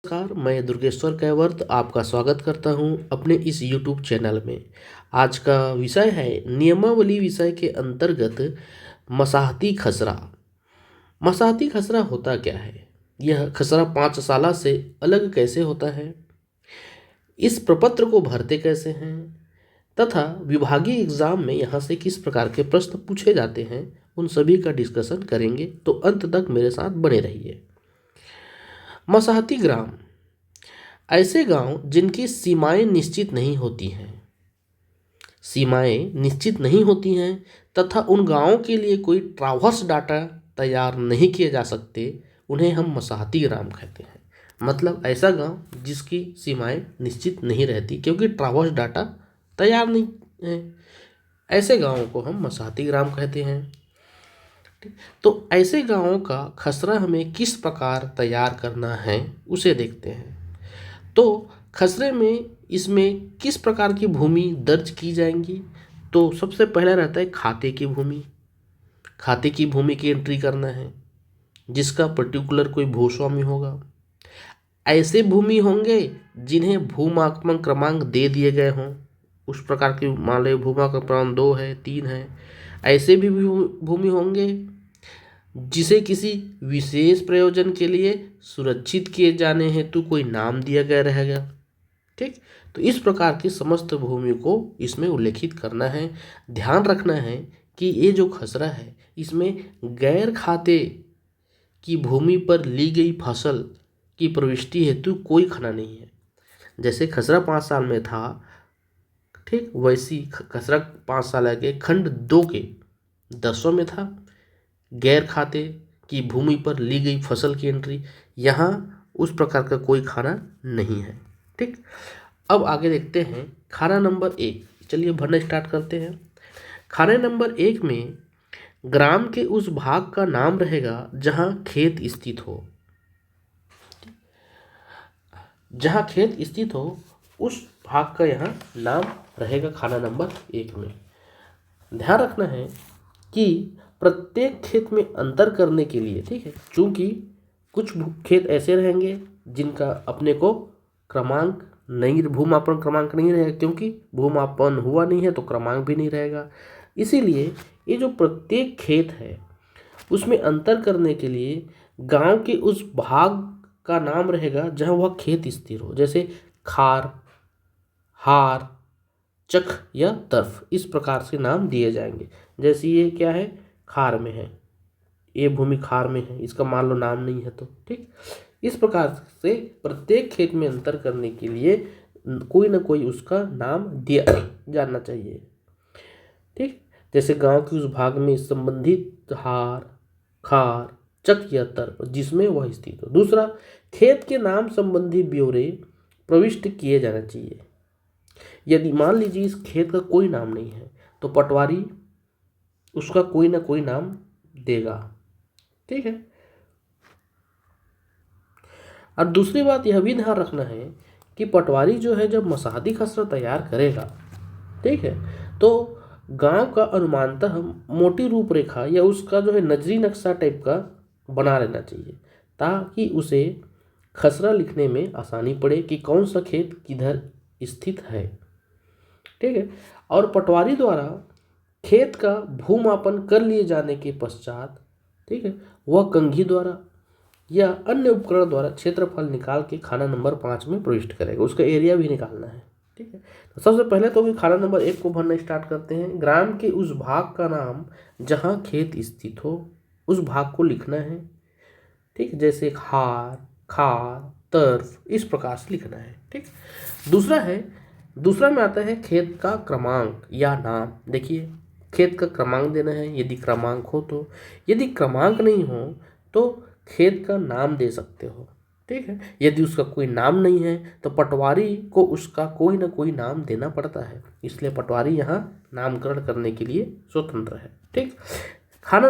नमस्कार, मैं दुर्गेश्वर कैवर्त आपका स्वागत करता हूं अपने इस YouTube चैनल में। आज का विषय है नियमावली विषय के अंतर्गत मसाहती खसरा। मसाहती खसरा होता क्या है? यह खसरा पाठशाला से अलग कैसे होता है? इस प्रपत्र को भरते कैसे हैं तथा विभागीय एग्जाम में यहाँ से किस प्रकार के प्रश्न पूछे जाते हैं, उन सभी का डिस्कशन करेंगे, तो अंत तक मेरे साथ बने रहिए। मसाहती ग्राम ऐसे गांव जिनकी सीमाएं निश्चित नहीं होती हैं, सीमाएं निश्चित नहीं होती हैं तथा उन गांवों के लिए कोई ट्रावर्स डाटा तैयार नहीं किए जा सकते, उन्हें हम मसाहती ग्राम कहते हैं। मतलब ऐसा गांव जिसकी सीमाएं निश्चित नहीं रहती क्योंकि ट्रावर्स डाटा तैयार नहीं है, ऐसे गांवों को हम मसाहती ग्राम कहते हैं। तो ऐसे गांवों का खसरा हमें किस प्रकार तैयार करना है उसे देखते हैं। तो खसरे में इसमें किस प्रकार की भूमि दर्ज की जाएंगी, तो सबसे पहला रहता है खाते की भूमि। खाते की भूमि की एंट्री करना है जिसका पर्टिकुलर कोई भूस्वामी होगा। ऐसे भूमि होंगे जिन्हें भूमापन क्रमांक दे दिए गए हों, उस प्रकार की मान लो भूमापन क्रमांक 2 है, 3 है। ऐसे भी भूमि होंगे जिसे किसी विशेष प्रयोजन के लिए सुरक्षित किए जाने हेतु कोई नाम दिया गया रहेगा। ठीक, तो इस प्रकार की समस्त भूमि को इसमें उल्लेखित करना है। ध्यान रखना है कि ये जो खसरा है इसमें गैर खाते की भूमि पर ली गई फसल की प्रविष्टि हेतु कोई खना नहीं है। जैसे खसरा 5 साल में था, ठीक वैसी खसरा 5 साल आगे खंड 2 के 10वां में था गैर खाते की भूमि पर ली गई फसल की एंट्री, यहाँ उस प्रकार का कोई खाना नहीं है। ठीक, अब आगे देखते हैं खाना नंबर 1। चलिए भरना स्टार्ट करते हैं। खाने नंबर 1 में ग्राम के उस भाग का नाम रहेगा जहाँ खेत स्थित हो। जहाँ खेत स्थित हो उस भाग का यहाँ नाम रहेगा खाना नंबर 1 में। ध्यान रखना है कि प्रत्येक खेत में अंतर करने के लिए, ठीक है, चूंकि कुछ खेत ऐसे रहेंगे जिनका अपने को क्रमांक नहीं, भूमापन क्रमांक नहीं रहेगा, क्योंकि भूमापन हुआ नहीं है तो क्रमांक भी नहीं रहेगा। इसीलिए ये जो प्रत्येक खेत है उसमें अंतर करने के लिए गांव के उस भाग का नाम रहेगा जहां वह खेत स्थिर हो। जैसे खार, हार, चख या तर्फ, इस प्रकार से नाम दिए जाएंगे। जैसे ये क्या है, खार में है, ये भूमि खार में है, इसका मान लो नाम नहीं है तो ठीक। इस प्रकार से प्रत्येक खेत में अंतर करने के लिए कोई ना कोई उसका नाम दिया जाना चाहिए। ठीक, जैसे गांव के उस भाग में संबंधित हार, खार, चक या तर्फ जिसमें वह स्थित हो। दूसरा, खेत के नाम संबंधी ब्यौरे प्रविष्ट किए जाना चाहिए। यदि मान लीजिए इस खेत का कोई नाम नहीं है तो पटवारी उसका कोई ना कोई नाम देगा। ठीक है, और दूसरी बात यह भी ध्यान रखना है कि पटवारी जो है जब मसाहती खसरा तैयार करेगा, ठीक है, तो गांव का अनुमानतः मोटी रूपरेखा या उसका जो है नजरी नक्शा टाइप का बना लेना चाहिए ताकि उसे खसरा लिखने में आसानी पड़े कि कौन सा खेत किधर स्थित है। ठीक है, और पटवारी द्वारा खेत का भूमापन कर लिए जाने के पश्चात, ठीक है, वह कंघी द्वारा या अन्य उपकरण द्वारा क्षेत्रफल निकाल के खाना नंबर 5 में प्रविष्ट करेगा। उसका एरिया भी निकालना है। ठीक है, तो सबसे पहले तो भी खाना नंबर 1 को भरना स्टार्ट करते हैं। ग्राम के उस भाग का नाम जहाँ खेत स्थित हो उस भाग को लिखना है। ठीक, जैसे हार, खार, तर्फ, इस प्रकार से लिखना है। ठीक, दूसरा में आता है खेत का क्रमांक या नाम। देखिए, खेत का क्रमांक देना है यदि क्रमांक हो तो, यदि क्रमांक नहीं हो तो खेत का नाम दे सकते हो। ठीक है, यदि उसका कोई नाम नहीं है तो पटवारी को उसका कोई ना कोई नाम देना पड़ता है, इसलिए पटवारी यहाँ नामकरण करने के लिए स्वतंत्र है। ठीक, खाना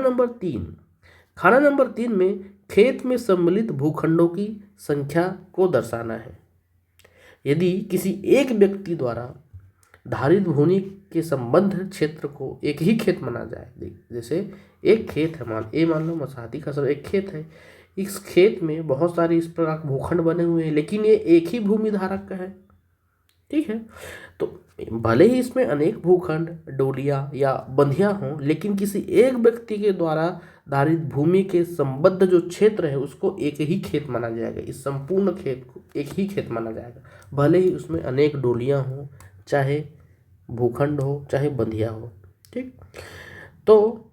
नंबर 3 में खेत में सम्मिलित भूखंडों की संख्या को दर्शाना है। यदि किसी एक व्यक्ति द्वारा धारित भूमि के संबंध क्षेत्र को एक ही खेत माना जाए, जैसे एक खेत है, मान लो मसाहती खसरा एक खेत है, इस खेत में बहुत सारे इस प्रकार के भूखंड बने हुए हैं, लेकिन ये एक ही भूमि धारक का है। ठीक है, तो भले ही इसमें अनेक भूखंड, डोलियां या बंधियां हों, लेकिन किसी एक व्यक्ति के द्वारा धारित भूमि के संबद्ध जो क्षेत्र है उसको एक ही खेत माना जाएगा। इस संपूर्ण खेत को एक ही खेत माना जाएगा, भले ही उसमें अनेक डोलियां हों, चाहे भूखंड हो, चाहे बंधिया हो। ठीक, तो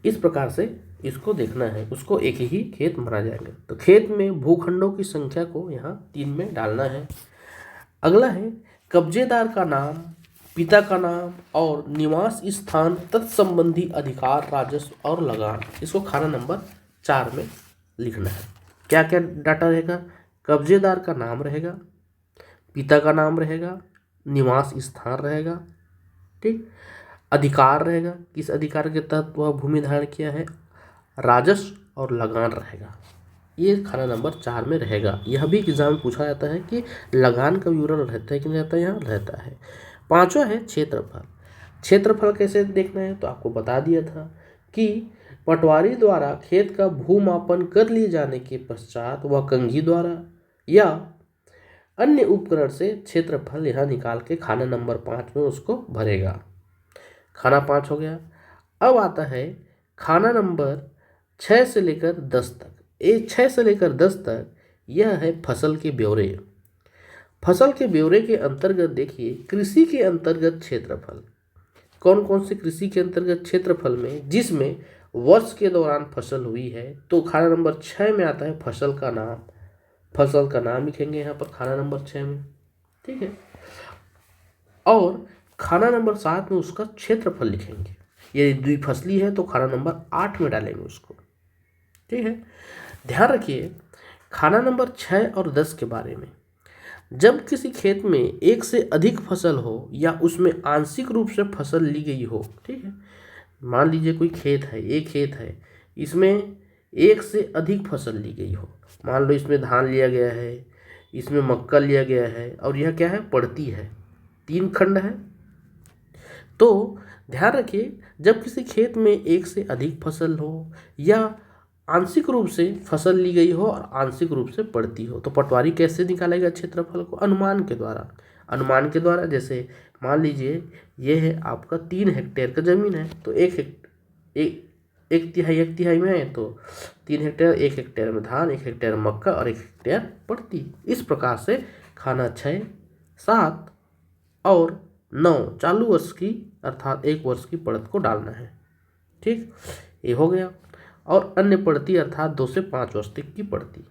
इस प्रकार से इसको देखना है, उसको एक ही खेत माना जाएगा। तो खेत में भूखंडों की संख्या को यहाँ 3 में डालना है। अगला है कब्जेदार का नाम, पिता का नाम और निवास स्थान, तत्संबंधी अधिकार, राजस्व और लगान। इसको खाना नंबर 4 में लिखना है। क्या क्या डाटा रहेगा? कब्जेदार का नाम रहेगा, पिता का नाम रहेगा, निवास स्थान रहेगा, ठीक, अधिकार रहेगा, किस अधिकार के तहत वह भूमि धारण किया है, राजस्व और लगान रहेगा। ये खाना नंबर 4 में रहेगा। यह भी एग्जाम में पूछा जाता है कि लगान का विवरण रहता है कि नहीं रहता है, यहाँ रहता है। 5वां है क्षेत्रफल। क्षेत्रफल कैसे देखना है तो आपको बता दिया था कि पटवारी द्वारा खेत का भूमापन कर लिए जाने के पश्चात वह कंघी द्वारा या अन्य उपकरण से क्षेत्रफल यहाँ निकाल के खाना नंबर 5 में उसको भरेगा। खाना 5 हो गया। अब आता है खाना नंबर 6 से लेकर 10 तक। 6 से लेकर 10 तक यह है फसल के ब्यौरे। फसल के ब्यौरे के अंतर्गत देखिए कृषि के अंतर्गत क्षेत्रफल, कौन कौन से कृषि के अंतर्गत क्षेत्रफल में जिसमें वर्ष के दौरान फसल हुई है, तो खाना नंबर 6 में आता है फसल का नाम। फसल का नाम लिखेंगे यहाँ पर खाना नंबर 6 में। ठीक है, और खाना नंबर 7 में उसका क्षेत्रफल लिखेंगे। यदि द्विफसली है तो खाना नंबर 8 में डालेंगे उसको। ठीक है, ध्यान रखिए खाना नंबर 6 और 10 के बारे में। जब किसी खेत में एक से अधिक फसल हो या उसमें आंशिक रूप से फसल ली गई हो, ठीक है, मान लीजिए कोई खेत है, एक खेत है, इसमें एक से अधिक फसल ली गई हो, मान लो इसमें धान लिया गया है, इसमें मक्का लिया गया है, और यह क्या है, पड़ती है, 3 खंड है। तो ध्यान रखिए जब किसी खेत में एक से अधिक फसल हो या आंशिक रूप से फसल ली गई हो और आंशिक रूप से पड़ती हो, तो पटवारी कैसे निकालेगा क्षेत्रफल को? अनुमान के द्वारा। अनुमान के द्वारा जैसे मान लीजिए ये है आपका 3 हेक्टेयर का ज़मीन है, तो एक तिहाई में है, तो 3 हेक्टेयर, 1 हेक्टेयर में धान, 1 हेक्टेयर मक्का और 1 हेक्टेयर पड़ती। इस प्रकार से खाना 6, 7 और 9 चालू वर्ष की अर्थात 1 वर्ष की पड़त को डालना है। ठीक, ये हो गया। और अन्य पड़ती अर्थात 2 से 5 वर्ष तक की पड़ती।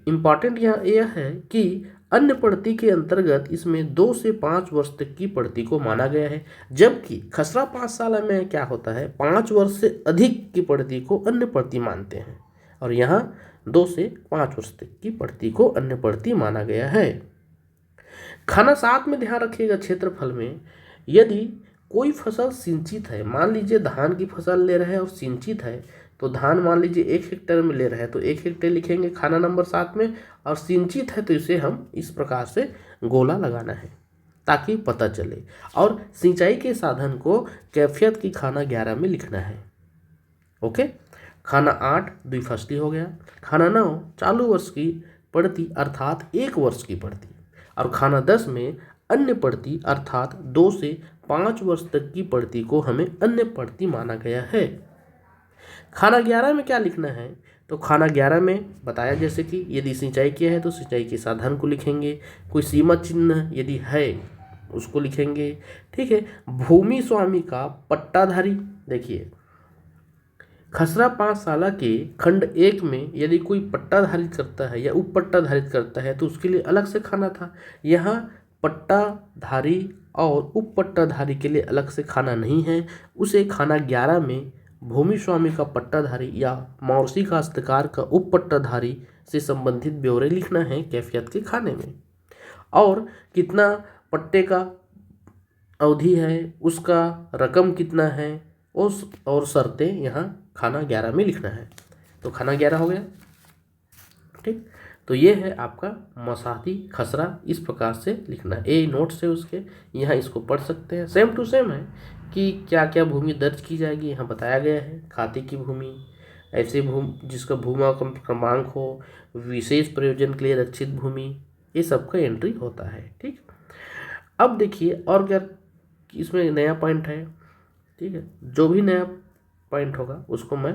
इम्पॉर्टेंट यहाँ यह है कि अन्य पड़ती के अंतर्गत इसमें 2 से 5 वर्ष तक की पड़ती को माना गया है, जबकि खसरा 5 साल में क्या होता है, 5 वर्ष से अधिक की पड़ती को अन्य पड़ती मानते हैं, और यहाँ 2 से 5 वर्ष तक की पड़ती को अन्य पड़ती माना गया है। खाना 7 में ध्यान रखिएगा क्षेत्रफल में, यदि कोई फसल सिंचित है, मान लीजिए धान की फसल ले रहे हैं और सिंचित है, तो धान मान लीजिए 1 हेक्टेयर में ले रहे हैं तो 1 हेक्टेयर लिखेंगे खाना नंबर 7 में, और सिंचित है तो इसे हम इस प्रकार से गोला लगाना है ताकि पता चले। और सिंचाई के साधन को कैफियत की खाना 11 में लिखना है। ओके, खाना 8 द्विफसली हो गया। खाना 9 चालू वर्ष की पड़ती अर्थात 1 वर्ष की पड़ती, और खाना 10 में अन्य पड़ती अर्थात 2 से 5 वर्ष तक की पड़ती को हमें अन्य पड़ती माना गया है। खाना 11 में क्या लिखना है, तो खाना 11 में बताया जैसे कि यदि सिंचाई किया है तो सिंचाई के साधन को लिखेंगे, कोई सीमा चिन्ह यदि है उसको लिखेंगे। ठीक है, भूमि स्वामी का पट्टाधारी, देखिए खसरा 5 साल के खंड 1 में यदि कोई पट्टा धारित करता है या उप पट्टा धारित करता है तो उसके लिए अलग से खाना था। यहाँ पट्टाधारी और उप पट्टाधारी के लिए अलग से खाना नहीं है, उसे खाना 11 में भूमि स्वामी का पट्टाधारी या मौर्सी काश्तकार का उप पट्टाधारी से संबंधित ब्यौरे लिखना है कैफियत के खाने में। और कितना पट्टे का अवधि है, उसका रकम कितना है, उस और शर्तें यहाँ खाना 11 में लिखना है। तो खाना 11 हो गया। ठीक, तो ये है आपका मसाती खसरा, इस प्रकार से लिखना है। ए नोट्स है उसके, यहाँ इसको पढ़ सकते हैं। सेम टू सेम है कि क्या क्या भूमि दर्ज की जाएगी यहाँ बताया गया है। खाते की भूमि, ऐसे जिसका भूमा क्रमांक हो, विशेष प्रयोजन के लिए रक्षित भूमि, ये सबका एंट्री होता है। ठीक, अब देखिए और क्या इसमें नया पॉइंट है। ठीक है, जो भी नया पॉइंट होगा उसको मैं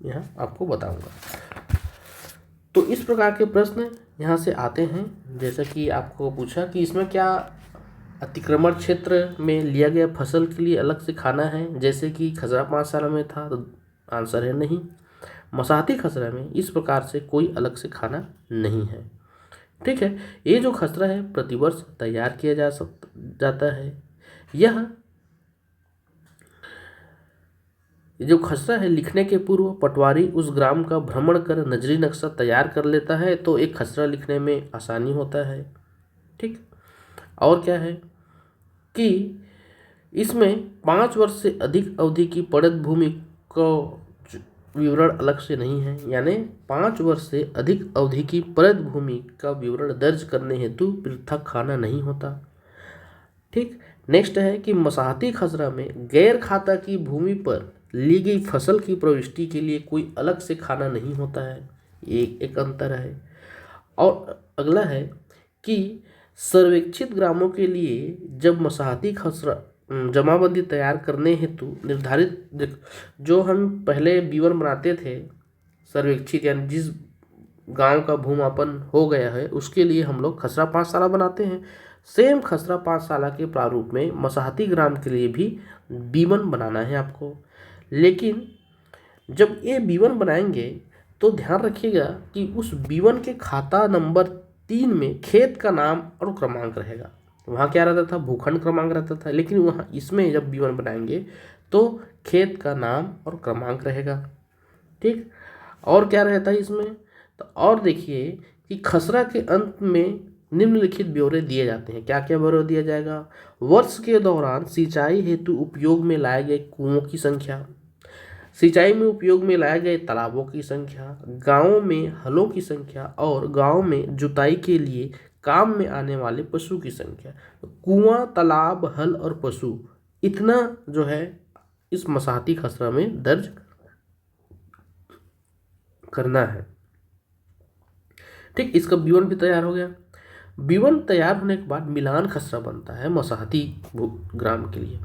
यहाँ आपको बताऊंगा। तो इस प्रकार के प्रश्न यहाँ से आते हैं। जैसा कि आपको पूछा कि इसमें क्या अतिक्रमण क्षेत्र में लिया गया फसल के लिए अलग से खाना है, जैसे कि खसरा पाठशाला में था, तो आंसर है नहीं। मसाहती खसरा में इस प्रकार से कोई अलग से खाना नहीं है। ठीक है, ये जो खसरा है प्रतिवर्ष तैयार किया जाता है। यह जो खसरा है लिखने के पूर्व पटवारी उस ग्राम का भ्रमण कर नजरी नक्शा तैयार कर लेता है, तो एक खसरा लिखने में आसानी होता है। ठीक, और क्या है कि इसमें 5 वर्ष से अधिक अवधि की पड़त भूमि को विवरण अलग से नहीं है, यानी 5 वर्ष से अधिक अवधि की पड़त भूमि का विवरण दर्ज करने हेतु पृथक खाना नहीं होता। ठीक, नेक्स्ट है कि मसाहती खसरा में गैर खाता की भूमि पर ली गई फसल की प्रविष्टि के लिए कोई अलग से खाना नहीं होता है, एक अंतर है। और अगला है कि सर्वेक्षित ग्रामों के लिए जब मसाहती खसरा जमाबंदी तैयार करने हेतु निर्धारित, जो हम पहले विवरण बनाते थे सर्वेक्षित, यानी जिस गांव का भूमापन हो गया है उसके लिए हम लोग खसरा पाठशाला बनाते हैं। सेम खसरा पाठशाला के प्रारूप में मसाहती ग्राम के लिए भी बीवन बनाना है आपको। लेकिन जब ये बीवन बनाएंगे तो ध्यान रखिएगा कि उस बीवन के खाता नंबर 3 में खेत का नाम और क्रमांक रहेगा। वहाँ क्या रहता था, भूखंड क्रमांक रहता था, लेकिन वहाँ इसमें जब बीवन बनाएंगे तो खेत का नाम और क्रमांक रहेगा। ठीक, और क्या रहता है इसमें, तो और देखिए कि खसरा के अंत में निम्नलिखित ब्यौरे दिए जाते हैं। क्या क्या ब्यौरा दिया जाएगा, वर्ष के दौरान सिंचाई हेतु उपयोग में लाए गए कुओं की संख्या, सिंचाई में उपयोग में लाए गए तालाबों की संख्या, गांवों में हलों की संख्या और गांव में जुताई के लिए काम में आने वाले पशु की संख्या। कुआं, तालाब, हल और पशु, इतना जो है इस मसाहती खसरा में दर्ज करना है। ठीक, इसका बीवन भी तैयार हो गया। बीवन तैयार होने के बाद मिलान खसरा बनता है मसाहती ग्राम के लिए।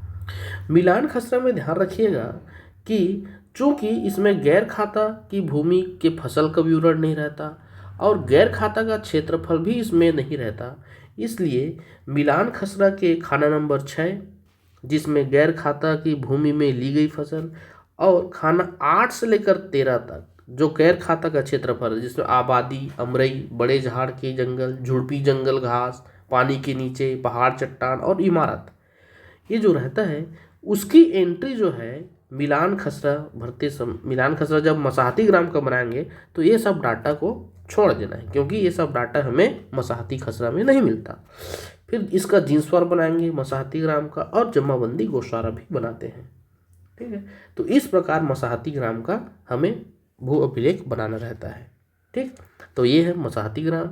मिलान खसरा में ध्यान रखिएगा कि चूंकि इसमें गैर खाता की भूमि के फसल का विवरण नहीं रहता और गैर खाता का क्षेत्रफल भी इसमें नहीं रहता, इसलिए मिलान खसरा के खाना नंबर 6, जिसमें गैर खाता की भूमि में ली गई फसल, और खाना 8 से लेकर 13 तक जो गैर खाता का क्षेत्रफल है, जिसमें आबादी, अमरई, बड़े झाड़ के जंगल, झुड़पी जंगल, घास, पानी के नीचे पहाड़, चट्टान और इमारत, ये जो रहता है उसकी एंट्री जो है मिलान खसरा भरते समय, मिलान खसरा जब मसाहती ग्राम का बनाएंगे तो ये सब डाटा को छोड़ देना है, क्योंकि ये सब डाटा हमें मसाहती खसरा में नहीं मिलता। फिर इसका जिंसवार बनाएंगे मसाहती ग्राम का, और जमाबंदी गोशारा भी बनाते हैं। ठीक है, तो इस प्रकार मसाहती ग्राम का हमें भू अभिलेख बनाना रहता है। ठीक, तो ये है मसाहती ग्राम,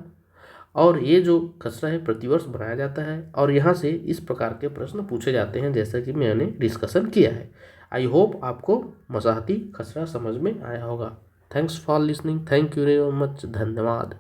और ये जो खसरा है प्रतिवर्ष बनाया जाता है, और यहाँ से इस प्रकार के प्रश्न पूछे जाते हैं जैसा कि मैंने डिस्कशन किया है। आई होप आपको मसाहती खसरा समझ में आया होगा। Thanks for listening, thank you very much, धन्यवाद।